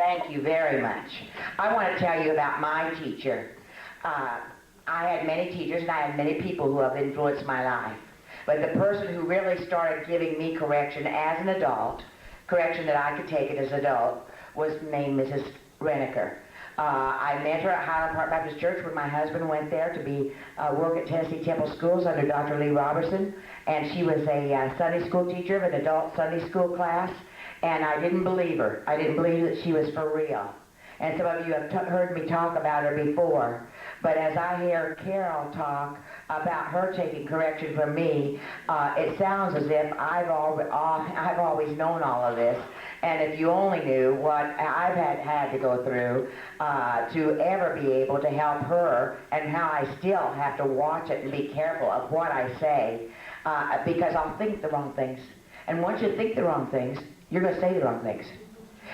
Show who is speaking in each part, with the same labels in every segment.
Speaker 1: Thank you very much. I want to tell you about my teacher. I had many teachers and I had many people who have influenced my life. But the person who really started giving me correction as an adult, correction that I could take it as an adult, was named Mrs. Reniker. I met her at Highland Park Baptist Church when my husband went there to be work at Tennessee Temple Schools under Dr. Lee Robertson, and she was a Sunday school teacher of an adult Sunday school class, and I didn't believe her. I didn't believe that she was for real. And some of you have heard me talk about her before, but as I hear Carol talk about her taking correction from me, it sounds as if I've always known all of this. And if you only knew what I've had to go through to ever be able to help her, and how I still have to watch it and be careful of what I say, because I'll think the wrong things. And once you think the wrong things, you're going to say the wrong things.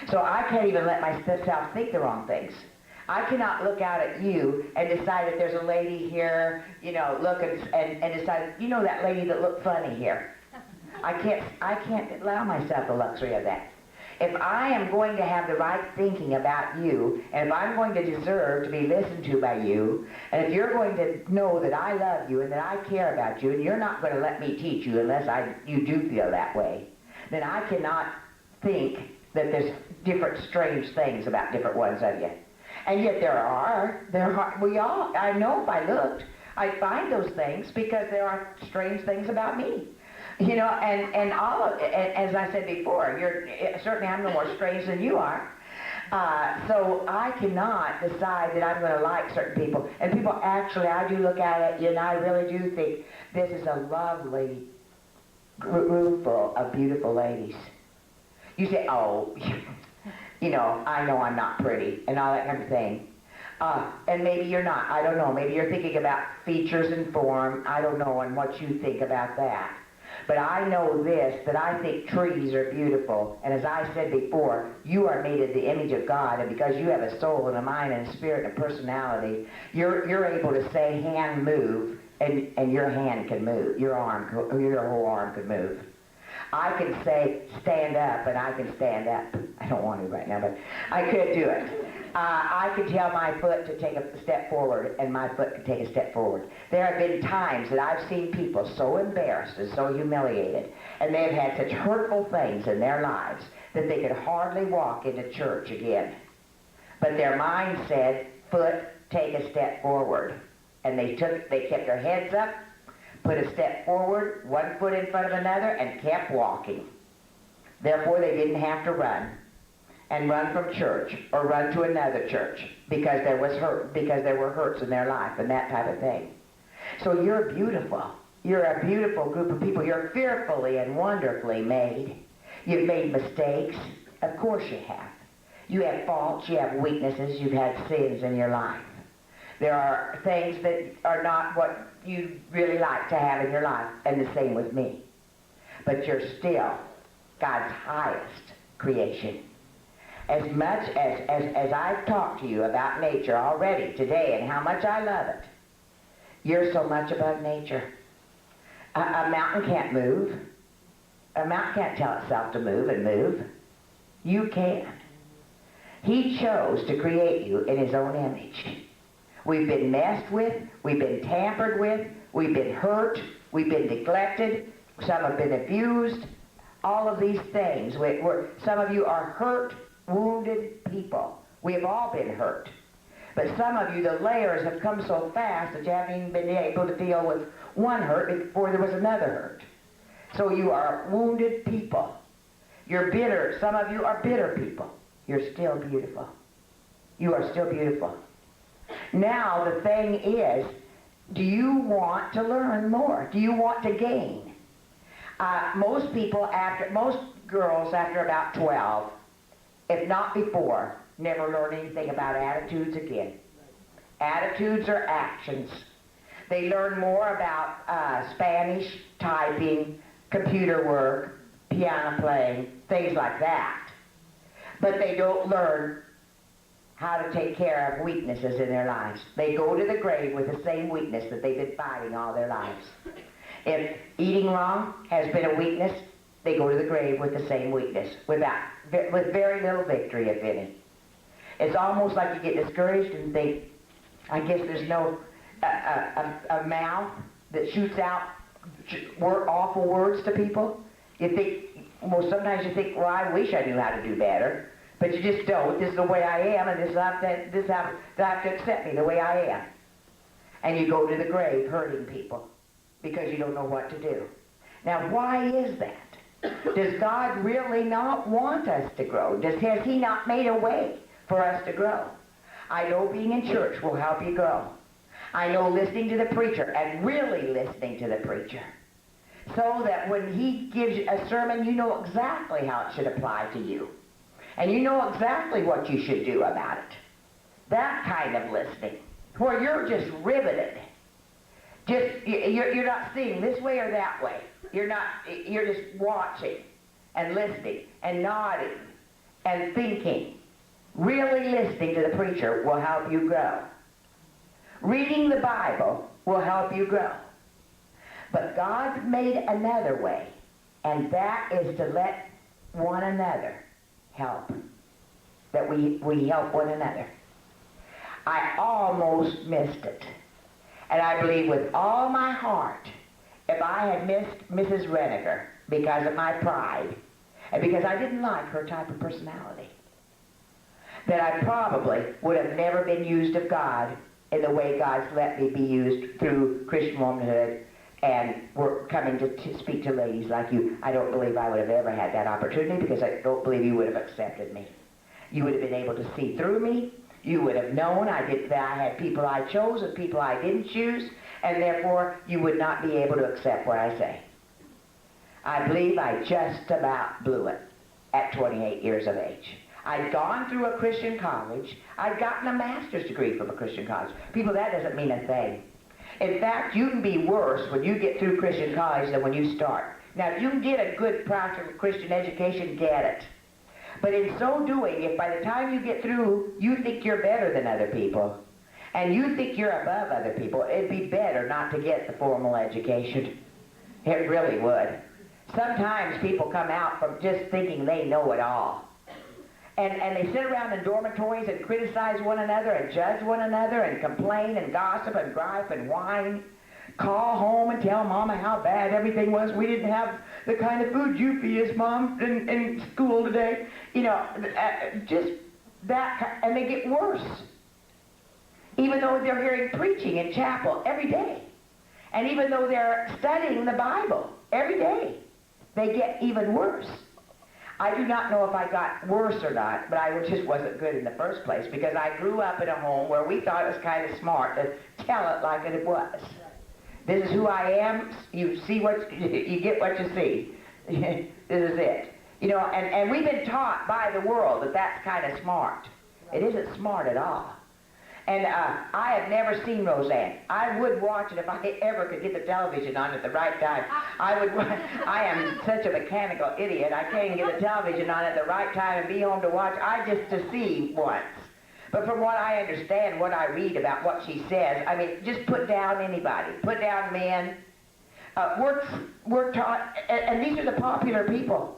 Speaker 1: So I can't even let myself think the wrong things. I cannot look out at you and decide that there's a lady here, you know, look and decide, you know, that lady that looked funny here. I can't allow myself the luxury of that. If I am going to have the right thinking about you, and if I'm going to deserve to be listened to by you, and if you're going to know that I love you and that I care about you, and you're not going to let me teach you unless you do feel that way, then I cannot think that there's different strange things about different ones of you. And yet I know if I looked, I'd find those things, because there are strange things about me. You know, and all of it, as I said before, certainly I'm no more strange than you are. So I cannot decide that I'm going to like certain people. And people, actually, I do look at it, and I really do think this is a lovely room full of beautiful ladies. You say, oh, you know I'm not pretty, and all that kind of thing. And maybe you're not, I don't know. Maybe you're thinking about features and form, I don't know, and what you think about that. But I know this, that I think trees are beautiful. And as I said before, you are made in the image of God, and because you have a soul and a mind and a spirit and a personality, you're able to say hand move, and your hand can move, your whole arm can move. I can say stand up, and I can stand up. I don't want to right now, but I could do it. I could tell my foot to take a step forward, and my foot could take a step forward. There have been times that I've seen people so embarrassed and so humiliated, and they've had such hurtful things in their lives that they could hardly walk into church again. But their mind said, foot, take a step forward. And they kept their heads up, put a step forward, one foot in front of another, and kept walking. Therefore, they didn't have to run from church or run to another church because there were hurts in their life and that type of thing. So you're beautiful. You're a beautiful group of people. You're fearfully and wonderfully made. You've made mistakes. Of course you have. You have faults. You have weaknesses. You've had sins in your life. There are things that are not what you really like to have in your life, and the same with me. But you're still God's highest creation. As much as I've talked to you about nature already today and how much I love it, you're so much above nature. A mountain can't move. A mountain can't tell itself to move and move. You can. He chose to create you in his own image. We've been messed with, we've been tampered with, we've been hurt, we've been neglected, some have been abused, all of these things. Some of you are hurt, wounded people. We have all been hurt. But some of you, the layers have come so fast that you haven't even been able to deal with one hurt before there was another hurt. So you are wounded people. You're bitter. Some of you are bitter people. You're still beautiful. You are still beautiful. Now the thing is, do you want to learn more? Do you want to gain? Most girls after about 12, if not before, never learn anything about attitudes again. Attitudes are actions. They learn more about Spanish, typing, computer work, piano playing, things like that. But they don't learn how to take care of weaknesses in their lives. They go to the grave with the same weakness that they've been fighting all their lives. If eating wrong has been a weakness, they go to the grave with the same weakness, with very little victory, if any. It's almost like you get discouraged and think, I guess there's no a mouth that shoots out awful words to people. You think, well, sometimes you think, well, I wish I knew how to do better, but you just don't. This is the way I am, and this have to accept me the way I am. And you go to the grave hurting people because you don't know what to do. Now, why is that? Does God really not want us to grow? Has He not made a way for us to grow? I know being in church will help you grow. I know listening to the preacher and really listening to the preacher, so that when he gives you a sermon, you know exactly how it should apply to you. And you know exactly what you should do about it. That kind of listening, where you're just riveted. You're not seeing this way or that way. You're just watching and listening and nodding and thinking. Really listening to the preacher will help you grow. Reading the Bible will help you grow. But God made another way, and that is to let one another help. That we help one another. I almost missed it. And I believe with all my heart, if I had missed Mrs. Reniger because of my pride, and because I didn't like her type of personality, that I probably would have never been used of God in the way God's let me be used through Christian womanhood and we're coming to speak to ladies like you. I don't believe I would have ever had that opportunity because I don't believe you would have accepted me. You would have been able to see through me. You would have known that I had people I chose and people I didn't choose, and therefore you would not be able to accept what I say. I believe I just about blew it at 28 years of age. I'd gone through a Christian college. I'd gotten a master's degree from a Christian college. People, that doesn't mean a thing. In fact, you can be worse when you get through Christian college than when you start. Now, if you can get a good practical Christian education, get it. But in so doing, if by the time you get through, you think you're better than other people, and you think you're above other people, it'd be better not to get the formal education. It really would. Sometimes people come out from just thinking they know it all. And they sit around in dormitories and criticize one another and judge one another and complain and gossip and gripe and whine. Call home and tell Mama how bad everything was. We didn't have the kind of food you feed us, Mom, in school today. You know, just that, and they get worse. Even though they're hearing preaching in chapel every day. And even though they're studying the Bible every day, they get even worse. I do not know if I got worse or not, but I just wasn't good in the first place because I grew up in a home where we thought it was kind of smart to tell it like it was. This is who I am. You see what you get what you see. This is it. You know, and we've been taught by the world that that's kind of smart. It isn't smart at all. And I have never seen Roseanne. I would watch it if I ever could get the television on at the right time. I am such a mechanical idiot. I can't even get the television on at the right time and be home to watch. I just to see once. But from what I understand, what I read about what she says, I mean, just put down anybody. Put down men. We're taught, and these are the popular people.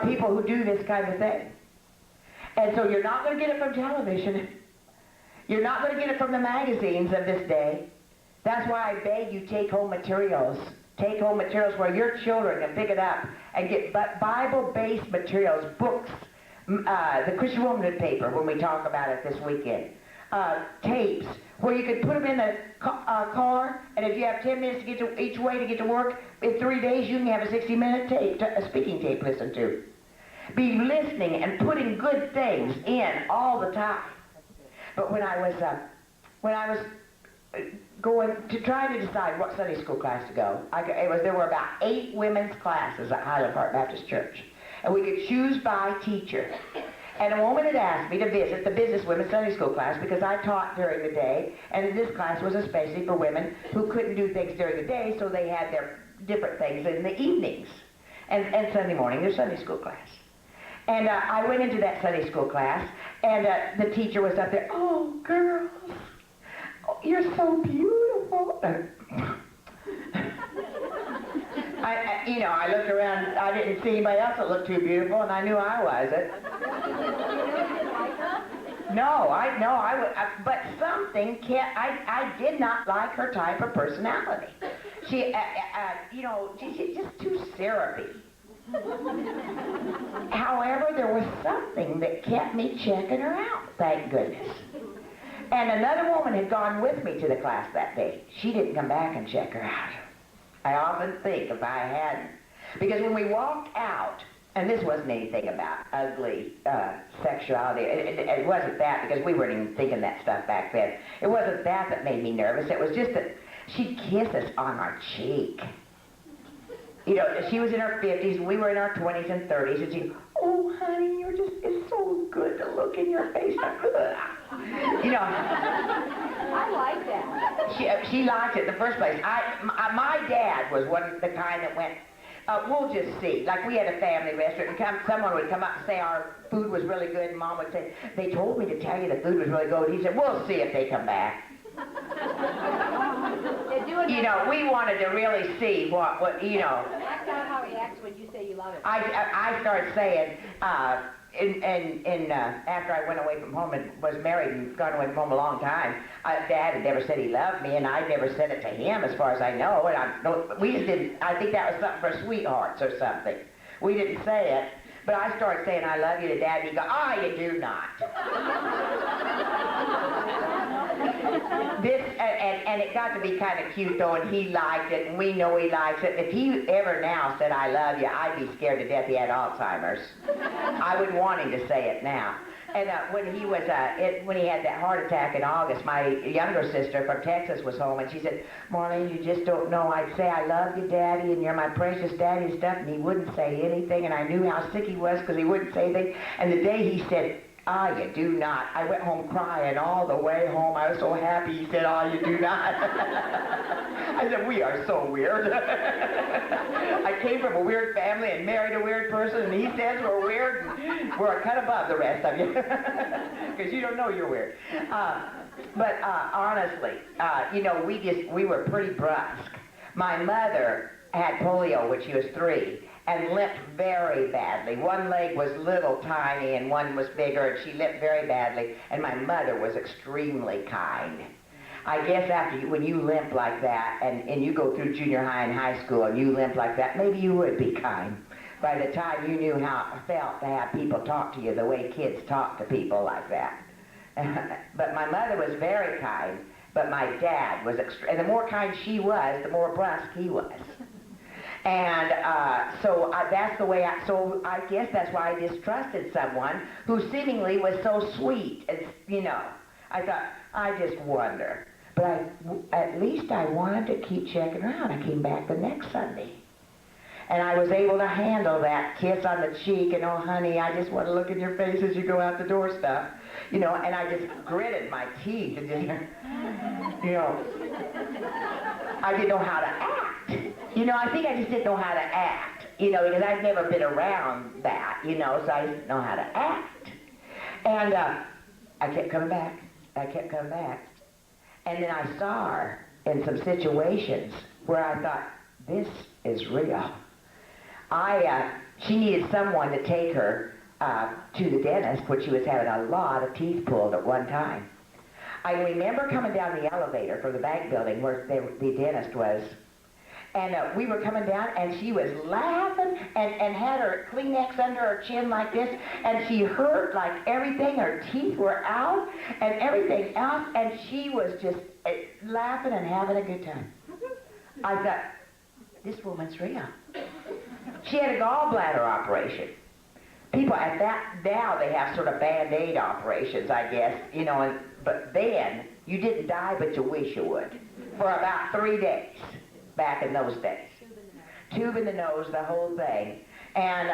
Speaker 1: People who do this kind of thing. And so you're not going to get it from television. You're not going to get it from the magazines of this day. That's why I beg you take home materials. Take home materials where your children can pick it up and get Bible-based materials, books, the Christian Womanhood paper when we talk about it this weekend, tapes, where you could put them in the car, and if you have 10 minutes to get to each way to get to work, in 3 days you can have a 60-minute tape, a speaking tape to listen to. Be listening and putting good things in all the time. But when I was going to try to decide what Sunday school class to go, there were about 8 women's classes at Highland Park Baptist Church, and we could choose by teacher. And a woman had asked me to visit the business women's Sunday school class because I taught during the day, and this class was especially for women who couldn't do things during the day, so they had their different things in the evenings, and Sunday morning, their Sunday school class. And I went into that Sunday school class, and the teacher was up there, "Oh, girls, oh, you're so beautiful." I looked around, I didn't see anybody else that looked too beautiful, and I knew I wasn't. But something kept, I did not like her type of personality. She's just too syrupy. However, there was something that kept me checking her out, thank goodness. And another woman had gone with me to the class that day. She didn't come back and check her out. I often think if I hadn't. Because when we walked out, and this wasn't anything about ugly sexuality. It wasn't that, because we weren't even thinking that stuff back then. It wasn't that made me nervous. It was just that she'd kiss us on our cheek. You know, she was in her 50s, and we were in our 20s and 30s, and she'd, oh, honey, it's so good to look in your face. You know.
Speaker 2: I like that.
Speaker 1: She liked it in the first place. My dad was the kind that went, we'll just see. Like, we had a family restaurant, and someone would come up and say our food was really good, and Mom would say, they told me to tell you the food was really good. He said, we'll see if they come back. You know, we wanted to really see what you know.
Speaker 2: Act out how he acts when you say you love him.
Speaker 1: I started saying, after I went away from home and was married and gone away from home a long time, Dad had never said he loved me, and I never said it to him, as far as I know. And we just didn't. I think that was something for sweethearts or something. We didn't say it, but I started saying I love you to Dad, and he'd go, you do not. And it got to be kind of cute though, and he liked it, and we know he likes it. If he ever now said I love you, I'd be scared to death he had Alzheimer's. I would want him to say it now. And when he had that heart attack in August, my younger sister from Texas was home, and she said, Marlene, you just don't know. I'd say I love you, Daddy, and you're my precious daddy and stuff, and he wouldn't say anything, and I knew how sick he was because he wouldn't say anything. And the day he said, you do not, I went home crying all the way home. I was so happy he said, you do not. I said, we are so weird. I came from a weird family and married a weird person, and he says we're weird, and we're a cut above the rest of you. Because you don't know you're weird. But honestly, you know, we were pretty brusque. My mother had polio when she was 3. And limped very badly. One leg was little tiny and one was bigger, and she limped very badly. And my mother was extremely kind. I guess when you limp like that, and you go through junior high and high school and you limp like that, maybe you would be kind. By the time you knew how it felt to have people talk to you the way kids talk to people like that. But my mother was very kind, but my dad was and the more kind she was, the more brusque he was. And so that's the way so I guess that's why I distrusted someone who seemingly was so sweet. And, you know, I thought, I just wonder. But at least I wanted to keep checking her out. I came back the next Sunday. And I was able to handle that kiss on the cheek and, oh, honey, I just want to look in your face as you go out the door stuff. You know, and I just gritted my teeth and just, you know, I didn't know how to act. You know, I think I just didn't know how to act, you know, because I'd never been around that, you know, so I didn't know how to act. And I kept coming back. I kept coming back. And then I saw her in some situations where I thought, this is real. She needed someone to take her to the dentist when she was having a lot of teeth pulled at one time. I remember coming down the elevator from the bank building where the dentist was, and we were coming down, and she was laughing and had her Kleenex under her chin like this, and she hurt like everything. Her teeth were out and everything else, and she was just laughing and having a good time. I thought, this woman's real. She had a gallbladder operation. People at that, now they have sort of Band-Aid operations, I guess, you know, but then you didn't die, but you wish you would, for about 3 days back in those days. Tube in the nose, the whole thing. And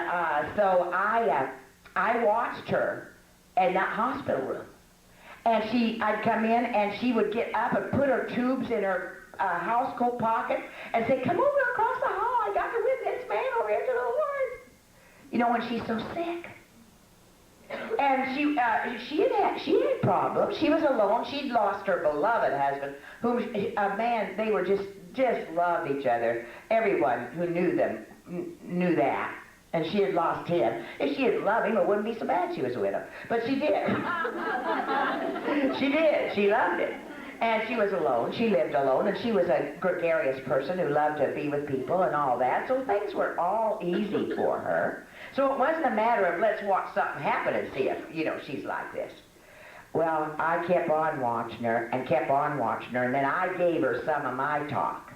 Speaker 1: so I watched her in that hospital room. And I'd come in, and she would get up and put her tubes in her house coat pocket and say, come over across the hall. I got to with this man over here to the Lord. You know, when she's so sick. And she had problems. She was alone. She'd lost her beloved husband, they were just loved each other. Everyone who knew them knew that. And she had lost him. If she didn't love him, it wouldn't be so bad she was a widow. But she did. She did. She loved him. And she was alone. She lived alone. And she was a gregarious person who loved to be with people and all that. So things were all easy for her. So it wasn't a matter of let's watch something happen and see if, she's like this. Well, I kept on watching her and kept on watching her. And then I gave her some of my talk.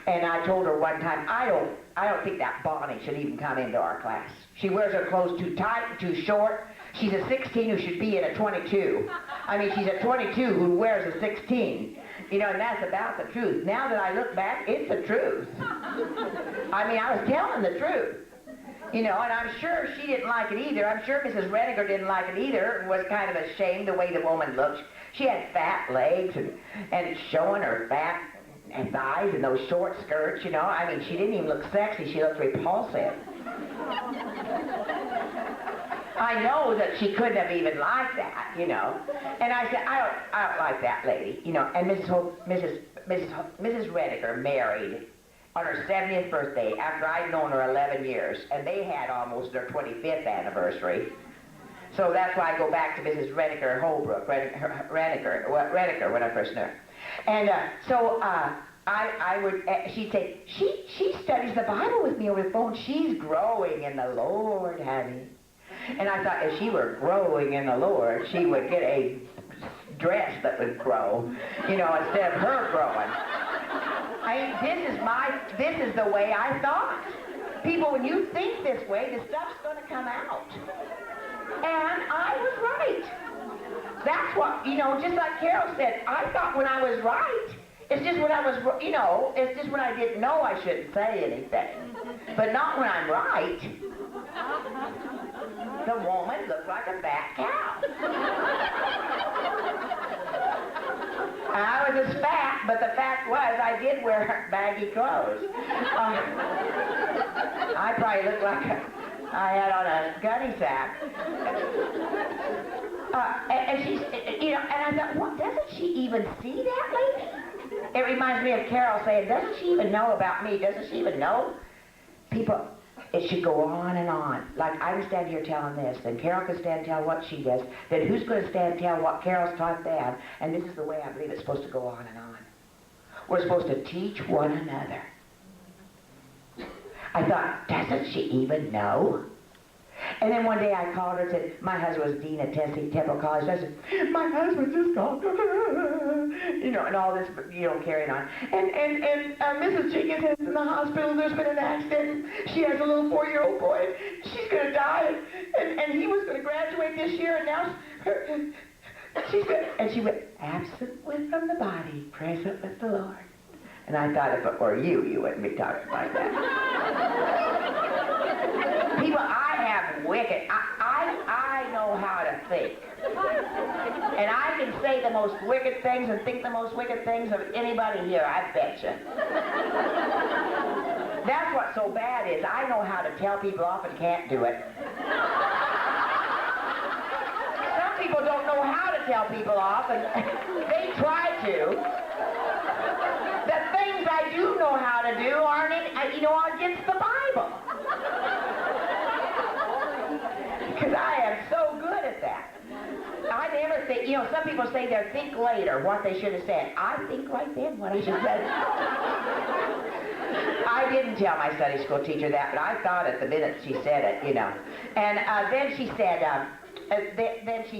Speaker 1: And I told her one time, I don't think that Bonnie should even come into our class. She wears her clothes too tight, too short. She's a 16 who should be in a 22. I mean, she's a 22 who wears a 16. And that's about the truth. Now that I look back, it's the truth. I mean, I was telling the truth. And I'm sure she didn't like it either. I'm sure Mrs. Rediger didn't like it either and was kind of ashamed the way the woman looked. She had fat legs and showing her fat and thighs and those short skirts, I mean, she didn't even look sexy. She looked repulsive. I know that she couldn't have even liked that, And I said, I don't like that lady, And Mrs. Rediger married on her 70th birthday after I'd known her 11 years, and they had almost their 25th anniversary. So that's why I go back to Mrs. Rediger Holbrook, Rediger when I first knew her. And she'd say, she studies the Bible with me over the phone. She's growing in the Lord, honey. And I thought if she were growing in the Lord, she would get a dress that would grow, instead of her growing. This is the way I thought. People, when you think this way, the stuff's going to come out. And I was right. That's what, just like Carol said, I thought when I was right. It's just when I was, it's just when I didn't know I shouldn't say anything. But not when I'm right. The woman looked like a fat cow. I was as fat, but the fact was I did wear baggy clothes. I probably looked like I had on a gunny sack. And she's, and I thought, what, doesn't she even see that lady? It reminds me of Carol saying, doesn't she even know about me? Doesn't she even know? People, it should go on and on. Like I can stand here telling this, then Carol can stand and tell what she does, then who's going to stand and tell what Carol's taught them? And this is the way I believe it's supposed to go on and on. We're supposed to teach one another. I thought, doesn't she even know? And then one day I called her and said, my husband was dean at Temple College. I said, my husband just called, and all this, carrying on. And Mrs. Jenkins is in the hospital. There's been an accident. She has a little 4-year-old boy. She's going to die. And he was going to graduate this year, and now she's going to, and she went, absent from the body, present with the Lord. And I thought if it were you, you wouldn't be talking like that. People, I have wicked, I know how to think. And I can say the most wicked things and think the most wicked things of anybody here, I bet you. That's what's so bad is I know how to tell people off and can't do it. Some people don't know how to tell people off and they try to. The things I do know how to do aren't against the Bible. Because I am so good at that. I never think, some people say they think later what they should have said. I think right then what I should have said. I didn't tell my Sunday school teacher that, but I thought it the minute she said it, And then she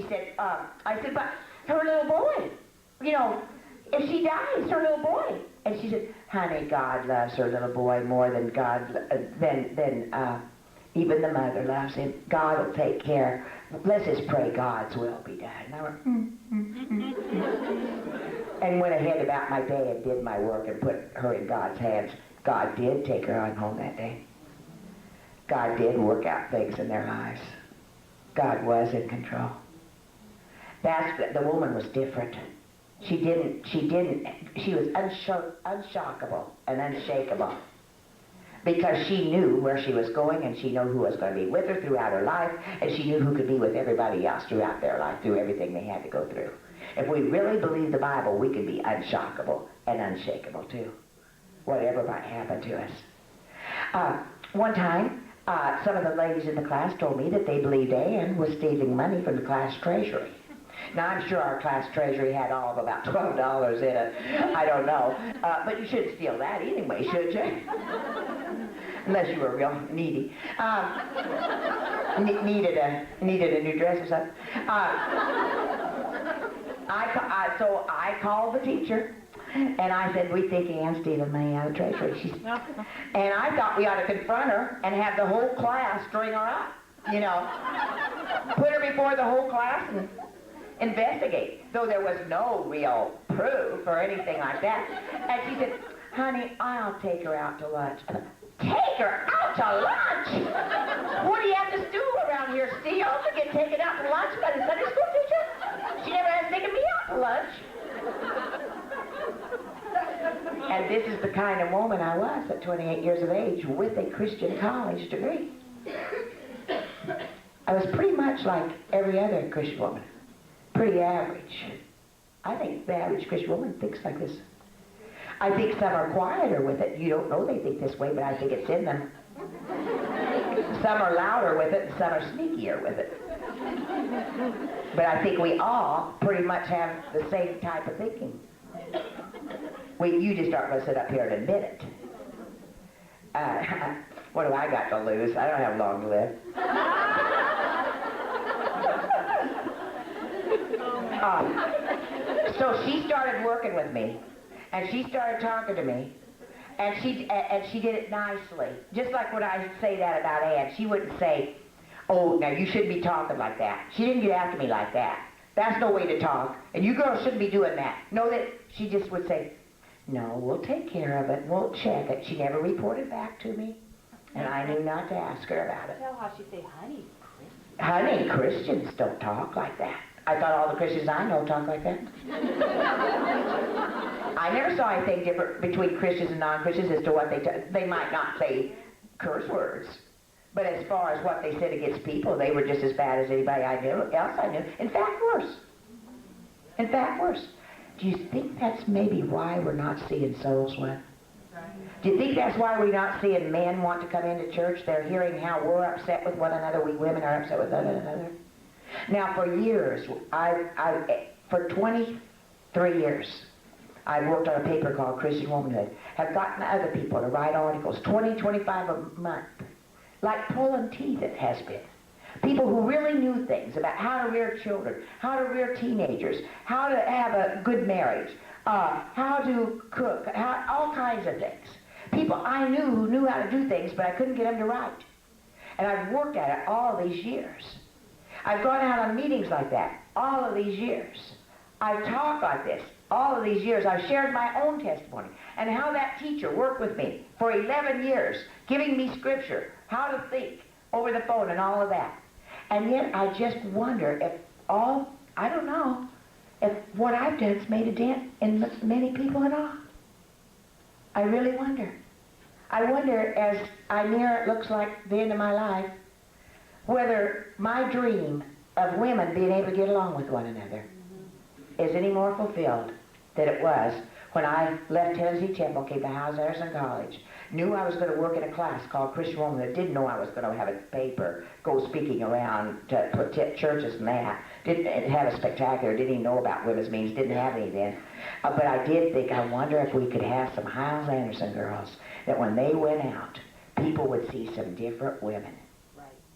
Speaker 1: said, I said, but her little boy, if she dies, her little boy. And she said, honey, God loves her little boy more than even the mother loves him. God will take care. Let's just pray God's will be done. And I went, and went ahead about my day and did my work and put her in God's hands. God did take her on home that day. God did work out things in their lives. God was in control. The woman was different. She was unshockable and unshakable. Because she knew where she was going, and she knew who was going to be with her throughout her life, and she knew who could be with everybody else throughout their life, through everything they had to go through. If we really believe the Bible, we can be unshockable and unshakable too, whatever might happen to us. One time, some of the ladies in the class told me that they believed Ann was stealing money from the class treasury. Now, I'm sure our class treasury had all of about $12 in it. I don't know. But you shouldn't steal that anyway, should you? Unless you were real needy. Needed a new dress or something. So I called the teacher, and I said, we think Ann's stealing money out of the treasury. And I thought we ought to confront her and have the whole class string her up, you know. Put her before the whole class and investigate, though there was no real proof or anything like that. And she said, honey, I'll take her out to lunch. Take her out to lunch? What do you have to do around here, steal to get taken out to lunch by the Sunday school teacher? She never has taken me out to lunch. And this is the kind of woman I was at 28 years of age with a Christian college degree. I was pretty much like every other Christian woman. Pretty average. I think the average Christian woman thinks like this. I think some are quieter with it. You don't know they think this way, but I think it's in them. Some are louder with it, and some are sneakier with it. But I think we all pretty much have the same type of thinking. You just aren't going to sit up here and admit it. What do I got to lose? I don't have long to live. So she started working with me, and she started talking to me, and she did it nicely. Just like when I say that about Ann, she wouldn't say, oh, now you shouldn't be talking like that. She didn't get after me like that. That's no way to talk, and you girls shouldn't be doing that. No, that she just would say, no, we'll take care of it, we'll check it. She never reported back to me, and I knew not to ask her about it.
Speaker 2: Tell how she say, honey, Christian.
Speaker 1: Honey, Christians don't talk like that. I thought all the Christians I know talk like that. I never saw anything different between Christians and non-Christians as to what they might not say curse words. But as far as what they said against people, they were just as bad as anybody else I knew. In fact, worse. In fact, worse. Do you think that's maybe why we're not seeing souls win? Do you think that's why we're not seeing men want to come into church? They're hearing how we're upset with one another. We women are upset with one another. Now, for years, for 23 years, I've worked on a paper called Christian Womanhood. Have gotten other people to write articles, 20, 25 a month, like pulling teeth it has been. People who really knew things about how to rear children, how to rear teenagers, how to have a good marriage, how to cook, all kinds of things. People I knew who knew how to do things, but I couldn't get them to write. And I've worked at it all these years. I've gone out on meetings like that all of these years. I've talked like this all of these years. I've shared my own testimony and how that teacher worked with me for 11 years, giving me scripture, how to think over the phone and all of that. And yet I just wonder if I don't know, if what I've done's made a dent in many people at all. I really wonder. I wonder, as I near it looks like the end of my life, whether my dream of women being able to get along with one another is any more fulfilled than it was when I left Tennessee Temple, came to House Anderson College, knew I was going to work in a class called Christian Womanhood, didn't know I was going to have a paper, go speaking around to churches and that, didn't have a spectacular, didn't even know about women's meetings, didn't have any then. But I did think, I wonder if we could have some Hyles Anderson girls, that when they went out, people would see some different women.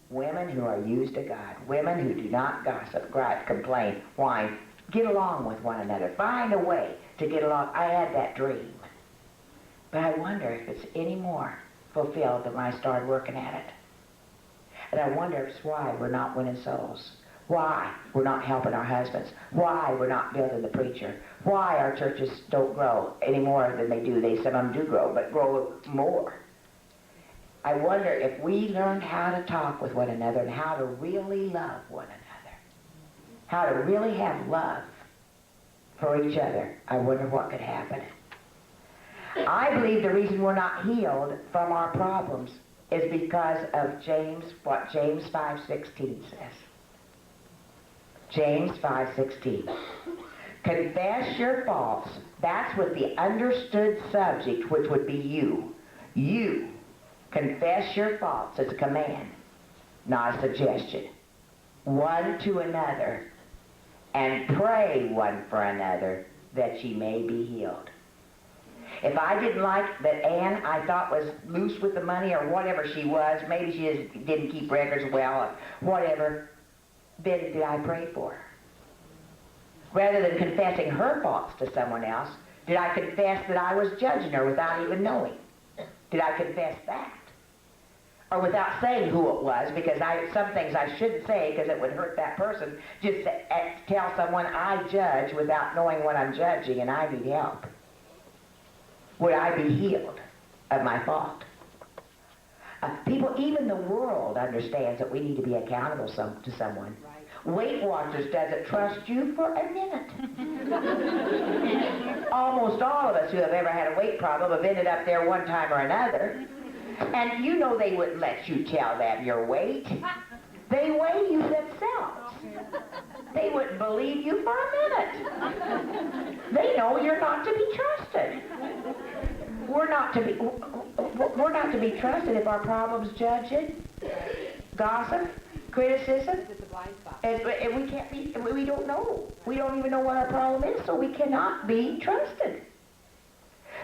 Speaker 1: Women who are used of God. Women who do not gossip, gripe, complain, whine. Get along with one another. Find a way to get along. I had that dream. But I wonder if it's any more fulfilled than when I started working at it. And I wonder if it's why we're not winning souls. Why we're not helping our husbands. Why we're not building the preacher. Why our churches don't grow any more than they do. Some of them do grow, but grow more. I wonder if we learned how to talk with one another and how to really love one another, how to really have love for each other, I wonder what could happen. I believe the reason we're not healed from our problems is because of what James 5:16 says. James 5:16. Confess your faults. That's with the understood subject, which would be you. You. Confess your faults. It's a command, not a suggestion. One to another, and pray one for another that ye may be healed. If I didn't like that Ann, I thought was loose with the money or whatever she was, maybe she just didn't keep records well or whatever, then did I pray for her? Rather than confessing her faults to someone else, did I confess that I was judging her without even knowing? Did I confess that? Or without saying who it was, because some things I shouldn't say because it would hurt that person, just tell someone I judge without knowing what I'm judging and I need help. Would I be healed of my fault? People, even the world understands that we need to be accountable to someone. Right. Weight Watchers doesn't trust you for a minute. Almost all of us who have ever had a weight problem have ended up there one time or another. And you know they wouldn't let you tell them your weight. They weigh you themselves. They wouldn't believe you for a minute. They know you're not to be trusted. We're not to be trusted if our problem's judging, gossip, criticism. And we can't be, we don't know. We don't even know what our problem is, so we cannot be trusted.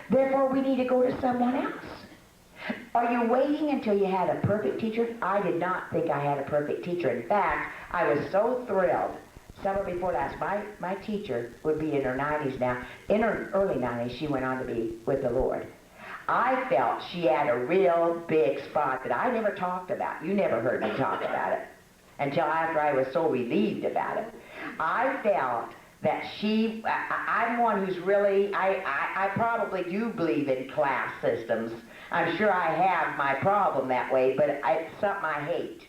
Speaker 1: Therefore, we need to go to someone else. Are you waiting until you had a perfect teacher? I did not think I had a perfect teacher. In fact, I was so thrilled. Summer before last, my teacher would be in her 90s now. In her early 90s, she went on to be with the Lord. I felt she had a real big spot that I never talked about. You never heard me talk about it until after I was so relieved about it. I felt that I'm one who's really, I probably do believe in class systems. I'm sure I have my problem that way, but it's something I hate.